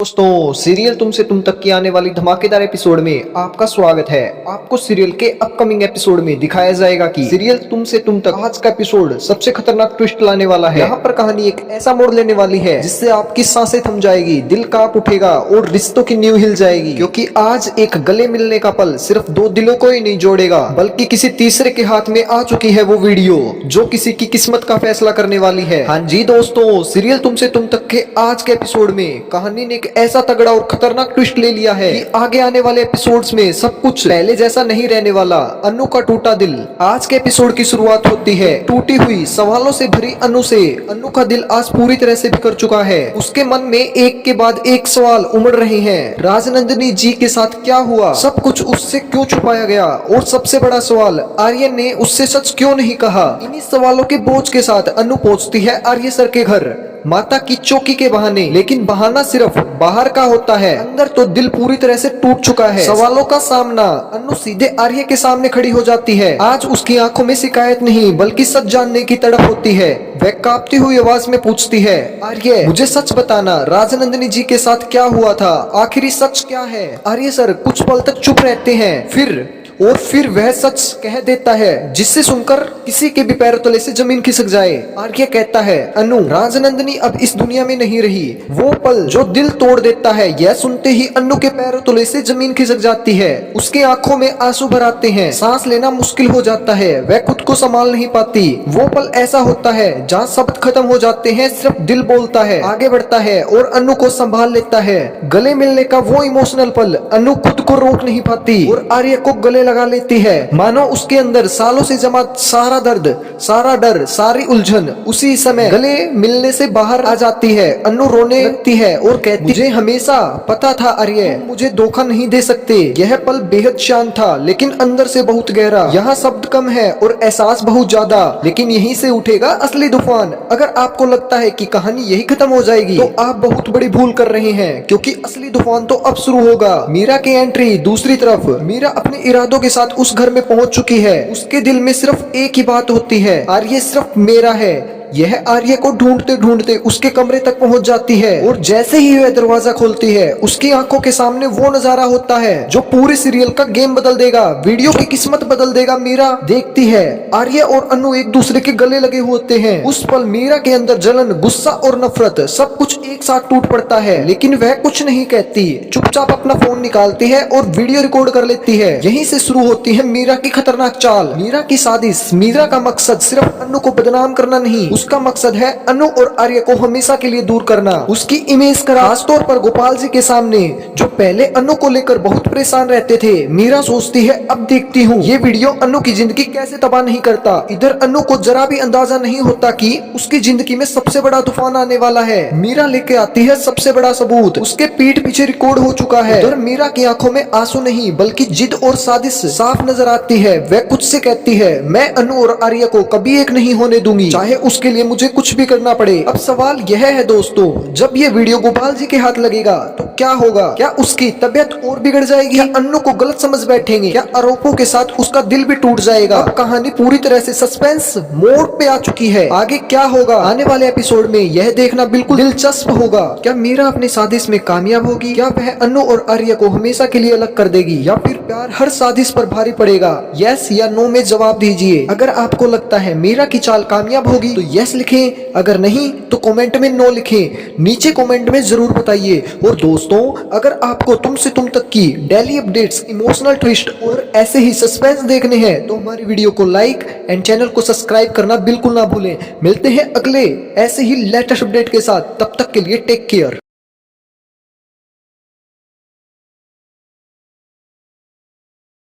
दोस्तों, सीरियल तुमसे तुम तक की आने वाली धमाकेदार एपिसोड में आपका स्वागत है। आपको सीरियल के अपकमिंग एपिसोड में दिखाया जाएगा कि सीरियल तुमसे तुम तक आज का एपिसोड सबसे खतरनाक ट्विस्ट लाने वाला है। यहाँ पर कहानी एक ऐसा मोड़ लेने वाली है जिससे आपकी सांसें थम जाएगी, दिल कांप उठेगा और रिश्तों की नींव हिल जाएगी। क्योंकि आज एक गले मिलने का पल सिर्फ दो दिलों को ही नहीं जोड़ेगा, बल्कि किसी तीसरे के हाथ में आ चुकी है वो वीडियो जो किसी की किस्मत का फैसला करने वाली है। हाँ जी दोस्तों, सीरियल तुमसे तुम तक के आज के एपिसोड में कहानी ने ऐसा तगड़ा और खतरनाक ट्विस्ट ले लिया है कि आगे आने वाले एपिसोड्स में सब कुछ पहले जैसा नहीं रहने वाला। अनु का टूटा दिल। आज के एपिसोड की शुरुआत होती है टूटी हुई सवालों से भरी अनु से। अनु का दिल आज पूरी तरह से बिखर चुका है। उसके मन में एक के बाद एक सवाल उमड़ रहे हैं। राजनंदिनी जी के साथ क्या हुआ, सब कुछ उससे क्यों छुपाया गया, और सबसे बड़ा सवाल, आर्यन ने उससे सच क्यों नहीं कहा। इन्हीं सवालों के बोझ के साथ अनु पहुंचती है आर्य सर के घर, माता की चौकी के बहाने। लेकिन बहाना सिर्फ बाहर का होता है, अंदर तो दिल पूरी तरह से टूट चुका है। सवालों का सामना। अनु सीधे आर्य के सामने खड़ी हो जाती है। आज उसकी आंखों में शिकायत नहीं बल्कि सच जानने की तड़प होती है। वह कांपती हुई आवाज में पूछती है, आर्य मुझे सच बताना, राजनंदिनी जी के साथ क्या हुआ था, आखिरी सच क्या है। आर्य सर कुछ पल तक चुप रहते हैं, फिर वह सच कह देता है जिससे सुनकर किसी के भी पैरों तले से जमीन खिसक जाए। आर्य कहता है, अनु, राजनंदिनी अब इस दुनिया में नहीं रही। वो पल जो दिल तोड़ देता है। यह सुनते ही अनु के पैरों तले से जमीन खिसक जाती है। उसके आंखों में आंसू भर आते हैं, सांस लेना मुश्किल हो जाता है, वह खुद को संभाल नहीं पाती। वो पल ऐसा होता है जहाँ शब्द खत्म हो जाते हैं, सिर्फ दिल बोलता है, आगे बढ़ता है और अनु को संभाल लेता है। गले मिलने का वो इमोशनल पल, अनु खुद को रोक नहीं पाती और आर्य को गले लगा लेती है। मानो उसके अंदर सालों से जमा सारा दर्द, सारा डर, सारी उलझन उसी समय गले मिलने से बाहर आ जाती है। अनु रोने लगती है और कहती, मुझे हमेशा पता था आर्य, तुम मुझे धोखा नहीं दे सकते। यह पल बेहद शांत था लेकिन अंदर से बहुत गहरा। यहाँ शब्द कम है और एहसास बहुत ज्यादा, लेकिन यहीं से उठेगा असली तूफान। अगर आपको लगता है कि कहानी यही खत्म हो जाएगी तो आप बहुत बड़ी भूल कर रहे हैं, क्योंकि असली तूफान तो अब शुरू होगा। मीरा की एंट्री। दूसरी तरफ मीरा अपने इरादों के साथ उस घर में पहुंच चुकी है। उसके दिल में सिर्फ एक ही बात होती है, आर्य सिर्फ मेरा है। यह आर्य को ढूंढते ढूंढते उसके कमरे तक पहुंच जाती है और जैसे ही वह दरवाजा खोलती है उसकी आंखों के सामने वो नजारा होता है जो पूरे सीरियल का गेम बदल देगा, वीडियो की किस्मत बदल देगा। मीरा देखती है आर्य और अनु एक दूसरे के गले लगे होते हैं। उस पल मीरा के अंदर जलन, गुस्सा और नफरत सब कुछ एक साथ टूट पड़ता है, लेकिन वह कुछ नहीं कहती। चुपचाप अपना फोन निकालती है और वीडियो रिकॉर्ड कर लेती है। यहीं से शुरू होती है मीरा की खतरनाक चाल, मीरा की साजिश। मीरा का मकसद सिर्फ अनु को बदनाम करना नहीं, उसका मकसद है अनु और आर्य को हमेशा के लिए दूर करना, उसकी इमेज खराब। खासतौर पर गोपाल जी के सामने, जो पहले अनु को लेकर बहुत परेशान रहते थे। मीरा सोचती है, अब देखती हूँ ये वीडियो अनु की जिंदगी कैसे तबाह नहीं करता। इधर अनु को जरा भी अंदाजा नहीं होता कि उसकी जिंदगी में सबसे बड़ा तूफान आने वाला है। मीरा लेके आती है सबसे बड़ा सबूत, उसके पीठ पीछे रिकॉर्ड हो चुका है। उधर मीरा की आंखों में आंसू नहीं बल्कि जिद और साजिश साफ नजर आती है। वह खुद से कहती है, मैं अनु और आर्य को कभी एक नहीं होने दूंगी, चाहे उसके लिए मुझे कुछ भी करना पड़े। अब सवाल यह है दोस्तों, जब ये वीडियो गोपाल जी के हाथ लगेगा तो क्या होगा? क्या उसकी तबीयत और बिगड़ जाएगी? क्या अनु को गलत समझ बैठेंगे? क्या आरोपों के साथ उसका दिल भी टूट जाएगा? अब कहानी पूरी तरह से सस्पेंस मोड पे आ चुकी है। आगे क्या होगा आने वाले एपिसोड में, यह देखना बिल्कुल दिलचस्प होगा। क्या मीरा अपनी साजिश में कामयाब होगी? क्या वह अनु और आर्य को हमेशा के लिए अलग कर देगी, या फिर प्यार हर साजिश पर भारी पड़ेगा? यस या नो में जवाब दीजिए। अगर आपको लगता है मीरा की चाल कामयाब होगी तो यस लिखें, अगर नहीं तो कमेंट में नो लिखें। नीचे कमेंट में जरूर बताइए। और दोस्तों, अगर आपको तुमसे तुम तक की डेली अपडेट्स, इमोशनल ट्विस्ट और ऐसे ही सस्पेंस देखने हैं तो हमारी वीडियो को लाइक एंड चैनल को सब्सक्राइब करना बिल्कुल ना भूलें। मिलते हैं अगले ऐसे ही लेटेस्ट अपडेट के साथ, तब तक के लिए टेक केयर।